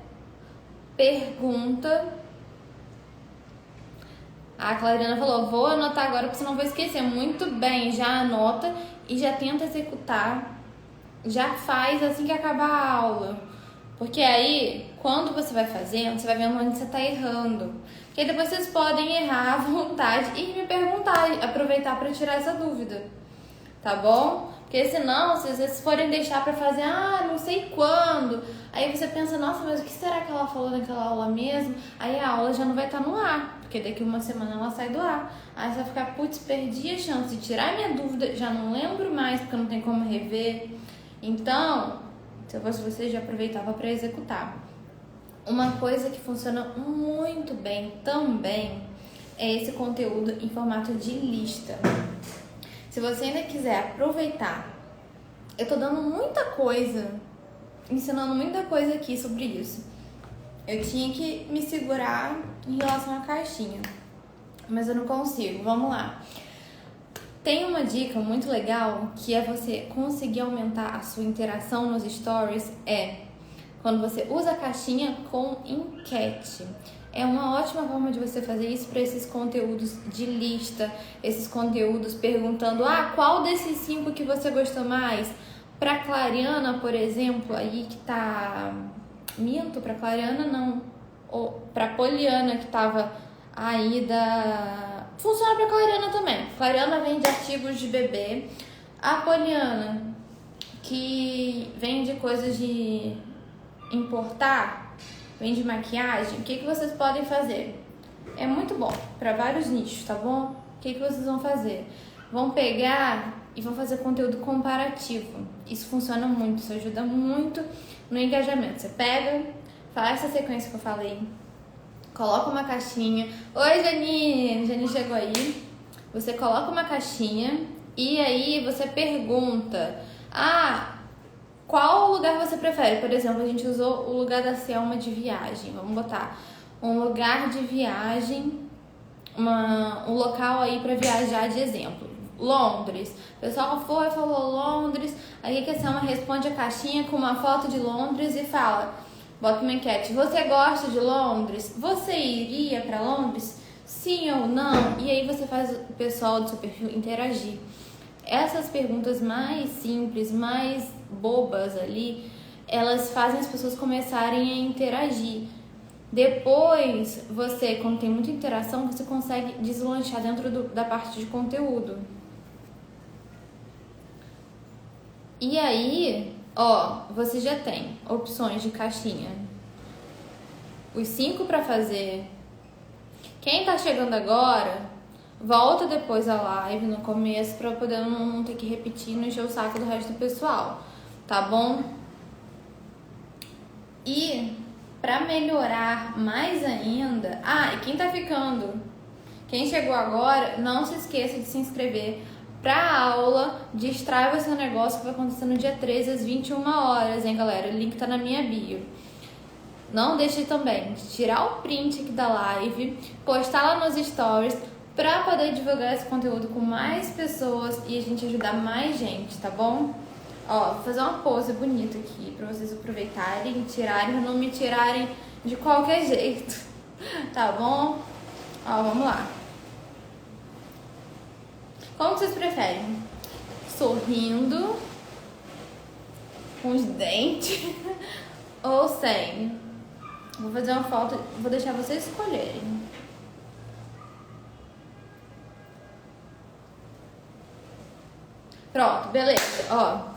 pergunta. A Clariana falou, vou anotar agora porque senão vou esquecer. Muito bem, já anota e já tenta executar. Já faz assim que acabar a aula. Porque aí, quando você vai fazendo, você vai vendo onde você tá errando. Porque aí depois vocês podem errar à vontade e me perguntar, aproveitar para tirar essa dúvida. Tá bom? Porque senão, se vocês forem deixar pra fazer, não sei quando, aí você pensa, nossa, mas o que será que ela falou naquela aula mesmo? Aí a aula já não vai estar no ar, porque daqui uma semana ela sai do ar. Aí você vai ficar, putz, perdi a chance de tirar minha dúvida, já não lembro mais, porque não tem como rever. Então, se eu fosse você, já aproveitava para executar. Uma coisa que funciona muito bem também é esse conteúdo em formato de lista. Se você ainda quiser aproveitar, eu tô dando muita coisa, ensinando muita coisa aqui sobre isso. Eu tinha que me segurar em relação à caixinha, mas eu não consigo. Vamos lá. Tem uma dica muito legal que é você conseguir aumentar a sua interação nos stories, quando você usa a caixinha com enquete. É uma ótima forma de você fazer isso para esses conteúdos de lista, esses conteúdos perguntando, qual desses 5 que você gostou mais? Pra Clariana, por exemplo, aí que tá... Minto, pra Clariana não. Ou pra Poliana que tava aí da... Funciona pra Clariana também. Clariana vende artigos de bebê. A Poliana, que vende coisas de importar, vende maquiagem, o que vocês podem fazer? É muito bom para vários nichos, tá bom? O que vocês vão fazer? Vão pegar e vão fazer conteúdo comparativo. Isso funciona muito, isso ajuda muito no engajamento. Você pega, faz essa sequência que eu falei, coloca uma caixinha. Oi, Janine! Janine chegou aí. Você coloca uma caixinha e aí você pergunta, qual lugar você prefere? Por exemplo, a gente usou o lugar da Selma de viagem. Vamos botar um lugar de viagem, um local aí para viajar de exemplo. Londres. O pessoal foi e falou Londres. Aí que a Selma responde a caixinha com uma foto de Londres e fala, bota uma enquete. Você gosta de Londres? Você iria para Londres? Sim ou não? E aí você faz o pessoal do seu perfil interagir. Essas perguntas mais simples, mais bobas ali, elas fazem as pessoas começarem a interagir. Depois, você, quando tem muita interação, você consegue deslanchar dentro da parte de conteúdo. E aí, você já tem opções de caixinha. Os 5 para fazer. Quem tá chegando agora, volta depois a live no começo para poder não ter que repetir e não encher o saco do resto do pessoal, tá bom? E para melhorar mais ainda, e quem tá ficando, quem chegou agora, não se esqueça de se inscrever pra aula de Strive Seu Negócio, que vai acontecer no dia 13 às 21 horas, hein, galera? O link tá na minha bio. Não deixe também de tirar o print aqui da live, postar lá nos stories, pra poder divulgar esse conteúdo com mais pessoas e a gente ajudar mais gente, tá bom? Ó, vou fazer uma pose bonita aqui pra vocês aproveitarem e tirarem, não me tirarem de qualquer jeito, tá bom? Ó, vamos lá. Como vocês preferem? Sorrindo, com os dentes ou sem? Vou fazer uma foto, vou deixar vocês escolherem. Pronto, beleza, ó.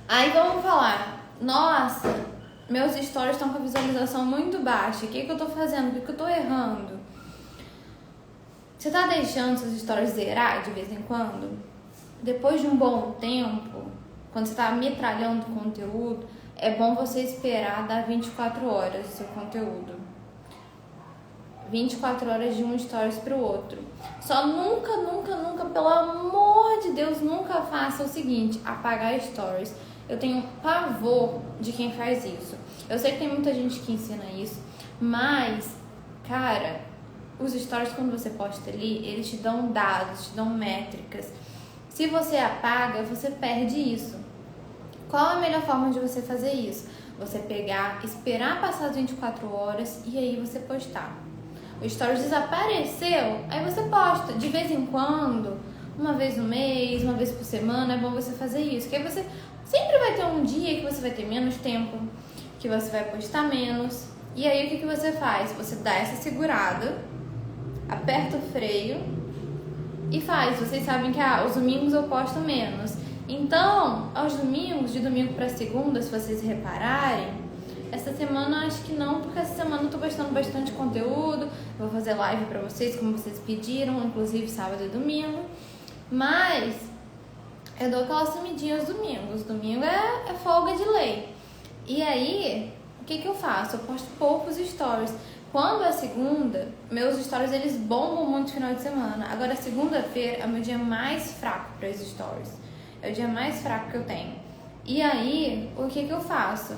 Aí vamos falar, nossa, meus stories estão com a visualização muito baixa, o que eu tô fazendo, o que eu tô errando? Você tá deixando seus stories zerar de vez em quando? Depois de um bom tempo, quando você tá metralhando conteúdo, é bom você esperar dar 24 horas do seu conteúdo. 24 horas de um stories pro outro. Só nunca, pelo amor de Deus, nunca faça o seguinte, apagar stories. Eu tenho pavor de quem faz isso. Eu sei que tem muita gente que ensina isso, mas, cara, os stories, quando você posta ali, eles te dão dados, te dão métricas. Se você apaga, você perde isso. Qual a melhor forma de você fazer isso? Você pegar, esperar passar as 24 horas e aí você postar. O stories desapareceu, aí você posta. De vez em quando, uma vez no mês, uma vez por semana, é bom você fazer isso. Porque você sempre vai ter um dia que você vai ter menos tempo, que você vai postar menos. E aí o que você faz? Você dá essa segurada, aperta o freio e faz. Vocês sabem que os domingos eu posto menos. Então, aos domingos, de domingo para segunda, se vocês repararem, essa semana acho que não, porque essa semana eu tô postando bastante conteúdo, vou fazer live pra vocês, como vocês pediram, inclusive sábado e domingo, mas eu dou aquela sumidinha aos domingos, domingo é folga de lei. E aí, o que eu faço? Eu posto poucos stories. Quando é segunda, meus stories eles bombam muito no final de semana. Agora, segunda-feira é o meu dia mais fraco para os stories. É o dia mais fraco que eu tenho. E aí, o que eu faço?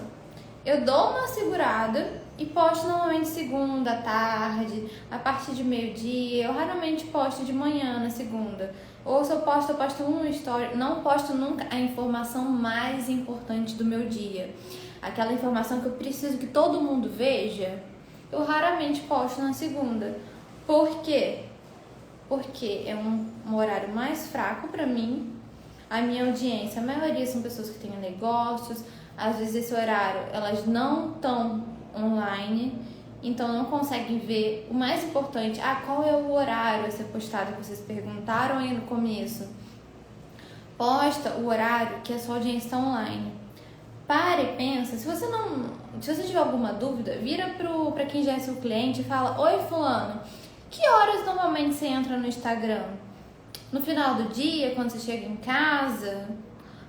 Eu dou uma segurada e posto normalmente segunda, tarde, a partir de meio-dia. Eu raramente posto de manhã na segunda. Ou se eu posto um story. Não posto nunca a informação mais importante do meu dia. Aquela informação que eu preciso que todo mundo veja. Eu raramente posto na segunda. Por quê? Porque é um horário mais fraco pra mim. A minha audiência, a maioria são pessoas que têm negócios. Às vezes esse horário elas não estão online, então não conseguem ver. O mais importante, qual é o horário a ser postado que vocês perguntaram aí no começo? Posta o horário que a sua audiência está online. Pare e pensa, se você tiver alguma dúvida, vira para quem já é seu cliente e fala: oi fulano, que horas normalmente você entra no Instagram? No final do dia, quando você chega em casa?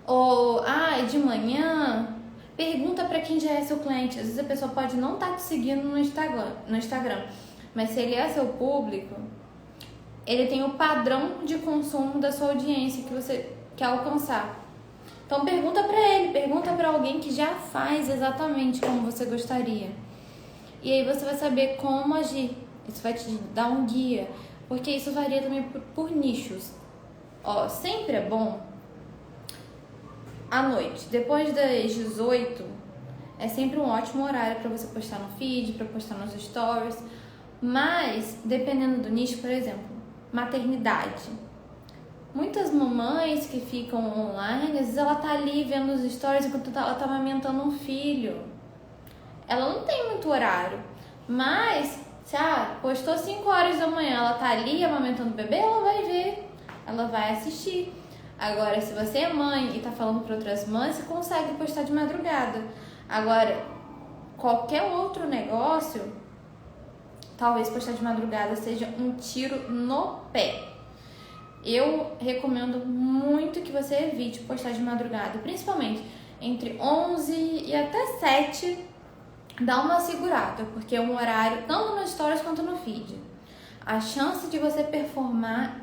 Ou, de manhã? Pergunta para quem já é seu cliente. Às vezes a pessoa pode não estar te seguindo no Instagram, mas se ele é seu público, ele tem o padrão de consumo da sua audiência que você quer alcançar. Então pergunta para ele, pergunta para alguém que já faz exatamente como você gostaria. E aí você vai saber como agir. Isso vai te dar um guia, porque isso varia também por nichos. Sempre é bom à noite, depois das 18, é sempre um ótimo horário para você postar no feed, para postar nos stories. Mas, dependendo do nicho, por exemplo, maternidade. Muitas mamães que ficam online, às vezes ela tá ali vendo os stories enquanto ela tá amamentando um filho. Ela não tem muito horário, mas se postou 5 horas da manhã, ela tá ali amamentando o bebê, ela vai ver, ela vai assistir. Agora, se você é mãe e tá falando para outras mães, você consegue postar de madrugada. Agora, qualquer outro negócio, talvez postar de madrugada seja um tiro no pé. Eu recomendo muito que você evite postar de madrugada, principalmente entre 11 e até 7, dá uma segurada, porque é um horário, tanto nos stories quanto no feed. A chance de você performar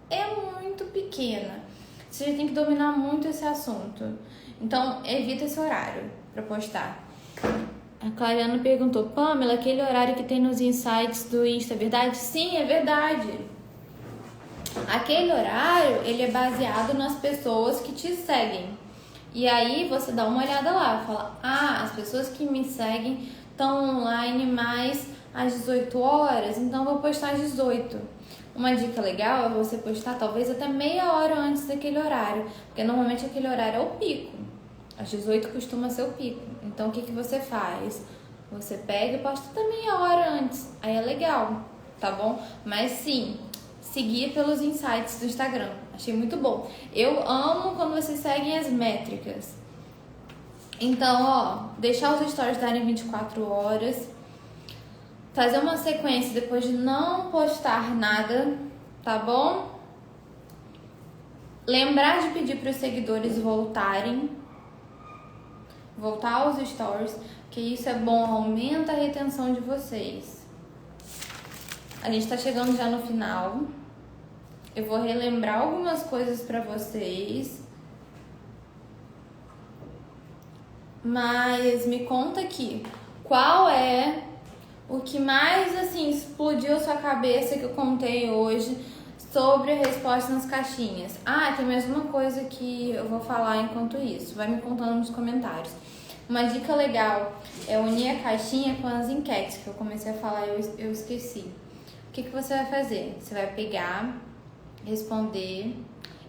é muito pequena, você já tem que dominar muito esse assunto. Então, evita esse horário para postar. A Clariana perguntou, Pamela, aquele horário que tem nos insights do Insta, é verdade? Sim, é verdade. Aquele horário, ele é baseado nas pessoas que te seguem. E aí você dá uma olhada lá, fala, as pessoas que me seguem estão online mais às 18 horas, então eu vou postar às 18. Uma dica legal é você postar talvez até meia hora antes daquele horário, porque normalmente aquele horário é o pico. Às 18 costuma ser o pico. Então o que você faz? Você pega e posta até meia hora antes. Aí é legal, tá bom? Mas sim, seguir pelos insights do Instagram. Achei muito bom. Eu amo quando vocês seguem as métricas. Então, deixar os stories darem 24 horas. Fazer uma sequência depois de não postar nada, tá bom? Lembrar de pedir para os seguidores voltar aos stories, que isso é bom, aumenta a retenção de vocês. A gente tá chegando já no final. Eu vou relembrar algumas coisas para vocês. Mas me conta aqui, qual é o que mais assim explodiu a sua cabeça que eu contei hoje sobre a resposta nas caixinhas? Tem mais uma coisa que eu vou falar enquanto isso. Vai me contando nos comentários. Uma dica legal é unir a caixinha com as enquetes, que eu comecei a falar e eu esqueci. O que você vai fazer? Você vai pegar, responder,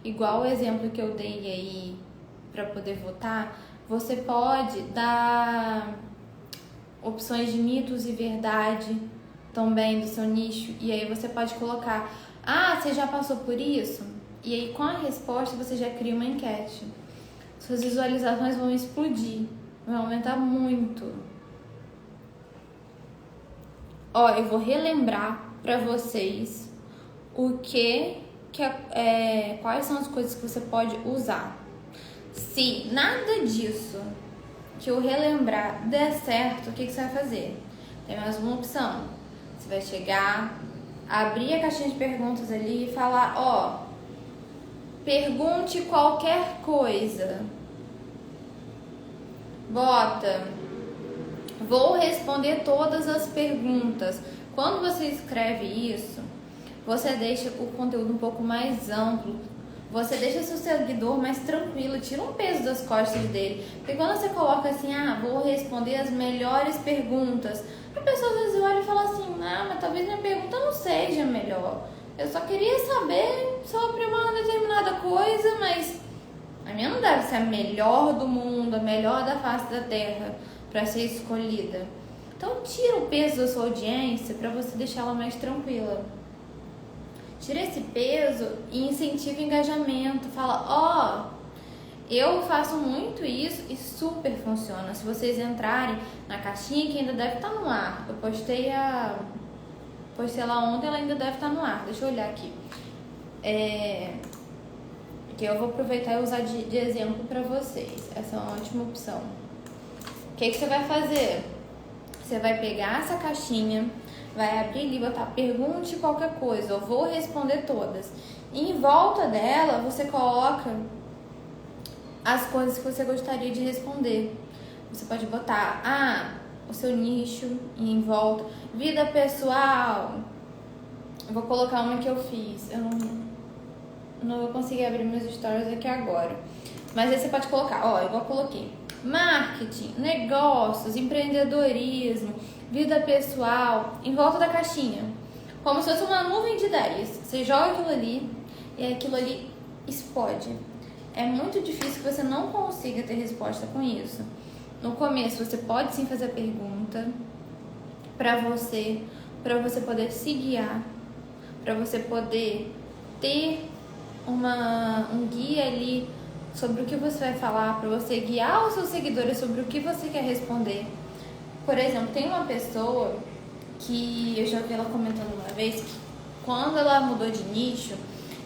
igual o exemplo que eu dei aí para poder votar. Você pode dar opções de mitos e verdade também do seu nicho, e aí você pode colocar, você já passou por isso? E aí com a resposta você já cria uma enquete. Suas visualizações vão explodir, vai aumentar muito. Eu vou relembrar para vocês quais são as coisas que você pode usar. Se nada disso que eu relembrar der certo, o que você vai fazer? Tem mais uma opção. Você vai chegar, abrir a caixinha de perguntas ali e falar, pergunte qualquer coisa. Bota, vou responder todas as perguntas. Quando você escreve isso, você deixa o conteúdo um pouco mais amplo. Você deixa seu seguidor mais tranquilo, tira um peso das costas dele. Porque quando você coloca assim, vou responder as melhores perguntas, a pessoa às vezes olha e fala assim, mas talvez minha pergunta não seja melhor. Eu só queria saber sobre uma determinada coisa, mas a minha não deve ser a melhor do mundo, a melhor da face da terra para ser escolhida. Então tira o peso da sua audiência para você deixar ela mais tranquila. Tira esse peso e incentiva o engajamento. Fala, eu faço muito isso e super funciona. Se vocês entrarem na caixinha, que ainda deve estar no ar. Eu postei lá ontem, ela ainda deve estar no ar. Deixa eu olhar aqui. Que eu vou aproveitar e usar de exemplo para vocês. Essa é uma ótima opção. O que você vai fazer? Você vai pegar essa caixinha, vai abrir e botar pergunte qualquer coisa, eu vou responder todas. E em volta dela, você coloca as coisas que você gostaria de responder. Você pode botar, o seu nicho e em volta, vida pessoal. Eu vou colocar uma que eu fiz. Eu não vou conseguir abrir meus stories aqui agora. Mas aí você pode colocar, igual eu coloquei. Marketing, negócios, empreendedorismo, vida pessoal, em volta da caixinha. Como se fosse uma nuvem de ideias. Você joga aquilo ali e aquilo ali explode. É muito difícil que você não consiga ter resposta com isso. No começo você pode sim fazer a pergunta para você poder se guiar, para você poder ter um guia ali sobre o que você vai falar, para você guiar os seus seguidores sobre o que você quer responder. Por exemplo, tem uma pessoa que eu já vi ela comentando uma vez que quando ela mudou de nicho,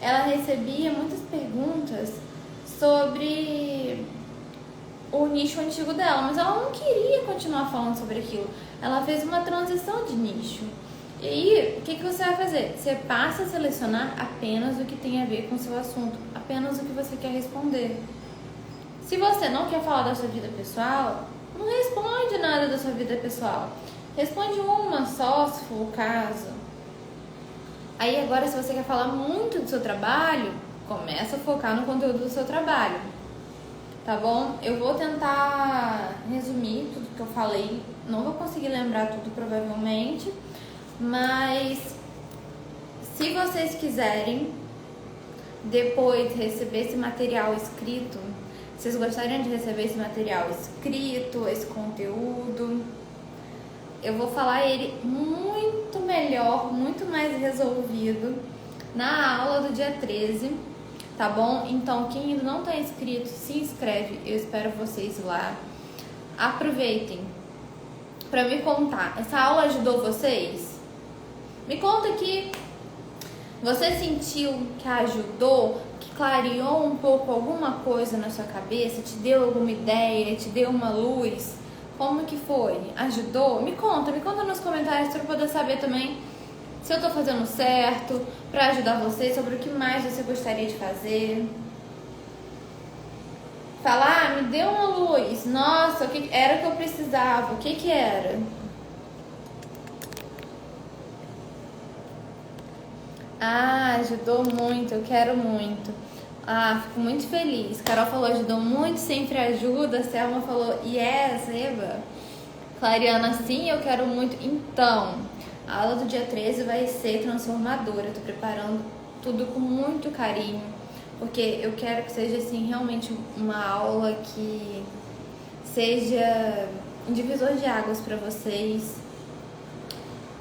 ela recebia muitas perguntas sobre o nicho antigo dela, mas ela não queria continuar falando sobre aquilo. Ela fez uma transição de nicho. E aí, o que você vai fazer? Você passa a selecionar apenas o que tem a ver com o seu assunto, apenas o que você quer responder. Se você não quer falar da sua vida pessoal, não responde nada da sua vida pessoal. Responde uma só, se for o caso. Aí agora, se você quer falar muito do seu trabalho, começa a focar no conteúdo do seu trabalho. Tá bom? Eu vou tentar resumir tudo que eu falei. Não vou conseguir lembrar tudo, provavelmente. Mas, se vocês quiserem depois receber esse material escrito, vocês gostariam de receber esse material escrito, esse conteúdo, eu vou falar ele muito melhor, muito mais resolvido na aula do dia 13, tá bom? Então, quem ainda não está inscrito, se inscreve, eu espero vocês lá. Aproveitem para me contar, essa aula ajudou vocês? Me conta aqui, você sentiu que ajudou, que clareou um pouco alguma coisa na sua cabeça, te deu alguma ideia, te deu uma luz? Como que foi? Ajudou? Me conta nos comentários para eu poder saber também se eu tô fazendo certo, para ajudar você, sobre o que mais você gostaria de fazer. Falar, me deu uma luz, nossa, o que era que eu precisava, o que era? Ah, ajudou muito, eu quero muito. Ah, fico muito feliz. Carol falou, ajudou muito, sempre ajuda. Selma falou, yes, Eva. Clariana, sim, eu quero muito. Então, a aula do dia 13 vai ser transformadora. Eu tô preparando tudo com muito carinho, porque eu quero que seja, assim, realmente uma aula que seja um divisor de águas para vocês.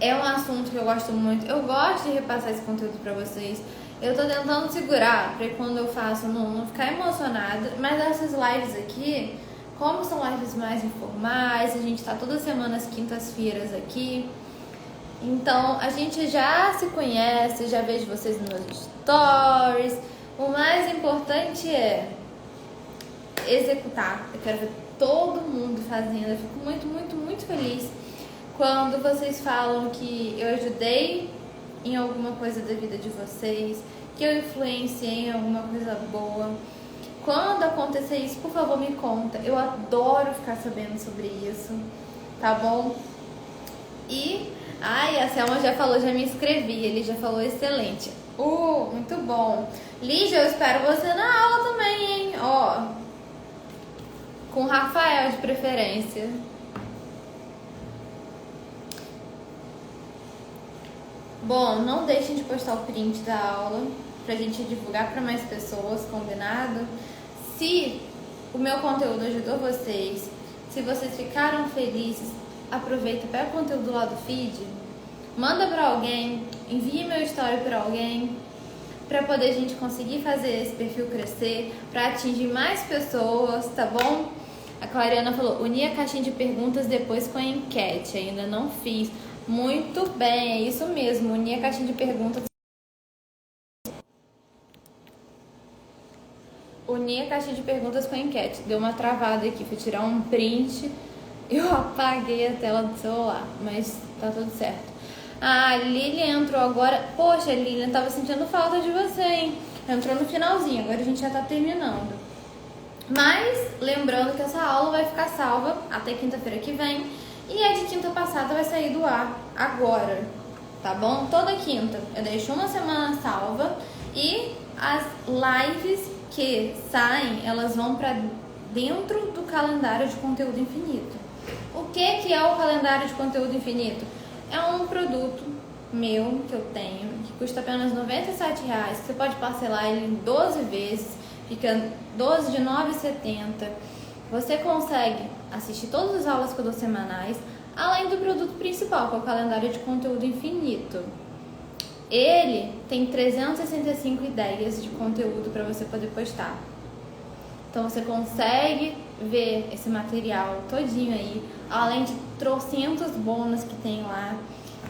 É um assunto que eu gosto muito. Eu gosto de repassar esse conteúdo pra vocês. Eu tô tentando segurar pra quando eu faço não ficar emocionada. Mas essas lives aqui, como são lives mais informais, a gente tá toda semana às quintas-feiras aqui. Então a gente já se conhece, já vejo vocês nos meus stories. O mais importante é executar. Eu quero ver todo mundo fazendo. Eu fico muito, muito, muito feliz quando vocês falam que eu ajudei em alguma coisa da vida de vocês, que eu influenciei em alguma coisa boa. Quando acontecer isso, por favor, me conta. Eu adoro ficar sabendo sobre isso, tá bom? E, a Selma já falou, já me inscrevi, ele já falou excelente. Muito bom. Lígia, eu espero você na aula também, hein? Ó, com o Rafael de preferência. Bom, não deixem de postar o print da aula pra gente divulgar para mais pessoas, combinado? Se o meu conteúdo ajudou vocês, se vocês ficaram felizes, aproveita, pega o conteúdo lá do feed, manda para alguém, envie meu story para alguém, para poder a gente conseguir fazer esse perfil crescer, para atingir mais pessoas, tá bom? A Clariana falou, uni a caixinha de perguntas depois com a enquete, ainda não fiz. Muito bem, é isso mesmo, unir a caixinha de perguntas. Unir a caixinha de perguntas com a enquete. Deu uma travada aqui, fui tirar um print, eu apaguei a tela do celular, mas tá tudo certo. A Lilian entrou agora. Poxa, Lilian, tava sentindo falta de você, hein? Entrou no finalzinho, agora a gente já tá terminando. Mas, lembrando que essa aula vai ficar salva até quinta-feira que vem. E a de quinta passada vai sair do ar agora, tá bom? Toda quinta eu deixo uma semana salva e as lives que saem, elas vão pra dentro do calendário de conteúdo infinito. O que é o calendário de conteúdo infinito? É um produto meu que eu tenho, que custa apenas R$ 97,00, que você pode parcelar ele em 12 vezes, fica 12 de R$ 9,70. Você consegue assistir todas as aulas que eu dou semanais, além do produto principal, que é o calendário de conteúdo infinito. Ele tem 365 ideias de conteúdo para você poder postar. Então você consegue ver esse material todinho aí, além de trocentos bônus que tem lá,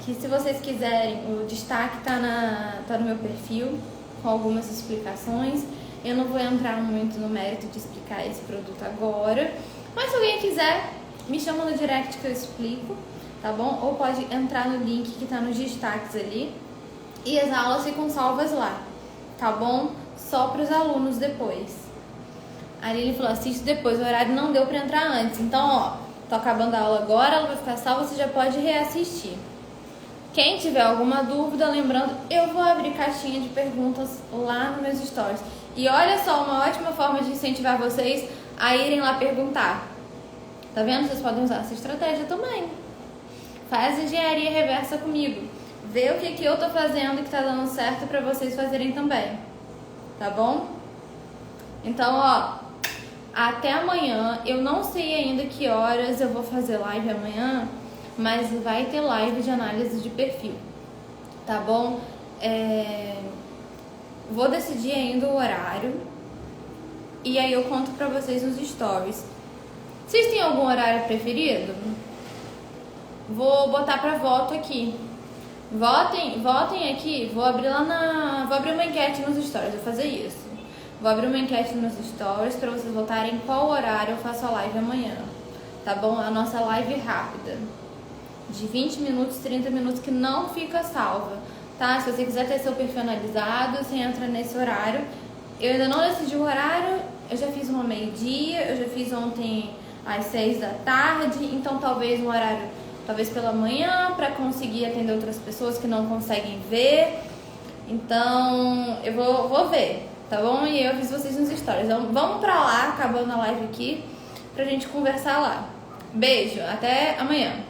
que se vocês quiserem, o destaque tá no meu perfil, com algumas explicações. Eu não vou entrar muito no mérito de explicar esse produto agora, mas se alguém quiser, me chama no direct que eu explico. tá bom? Ou pode entrar no link que tá nos destaques ali e as aulas ficam salvas lá, tá bom? Só para os alunos depois. Aí ele falou, assiste depois, o horário não deu para entrar antes, então ó, tô acabando a aula agora, ela vai ficar salva, você já pode reassistir. Quem tiver alguma dúvida, lembrando, eu vou abrir caixinha de perguntas lá nos meus stories. E olha só, uma ótima forma de incentivar vocês a irem lá perguntar. Tá vendo? Vocês podem usar essa estratégia também. Faz engenharia reversa comigo. Vê o que eu tô fazendo que tá dando certo pra vocês fazerem também. Tá bom? Então, ó, até amanhã. Eu não sei ainda que horas eu vou fazer live amanhã, mas vai ter live de análise de perfil, tá bom? Vou decidir ainda o horário e aí eu conto pra vocês nos stories. Vocês têm algum horário preferido? Vou botar pra voto aqui. Votem aqui. Vou abrir uma enquete nos stories, vou fazer isso. Vou abrir uma enquete nos stories pra vocês votarem qual horário eu faço a live amanhã, tá bom? A nossa live rápida, de 20 minutos, 30 minutos, que não fica salva, tá? Se você quiser ter seu perfil analisado, você entra nesse horário. Eu ainda não decidi o horário, eu já fiz uma meio-dia, eu já fiz ontem às 6 da tarde, então talvez um horário, talvez pela manhã, para conseguir atender outras pessoas que não conseguem ver. Então, eu vou ver, tá bom? E eu aviso vocês nos stories. Então, vamos pra lá, acabando a live aqui, pra gente conversar lá. Beijo, até amanhã.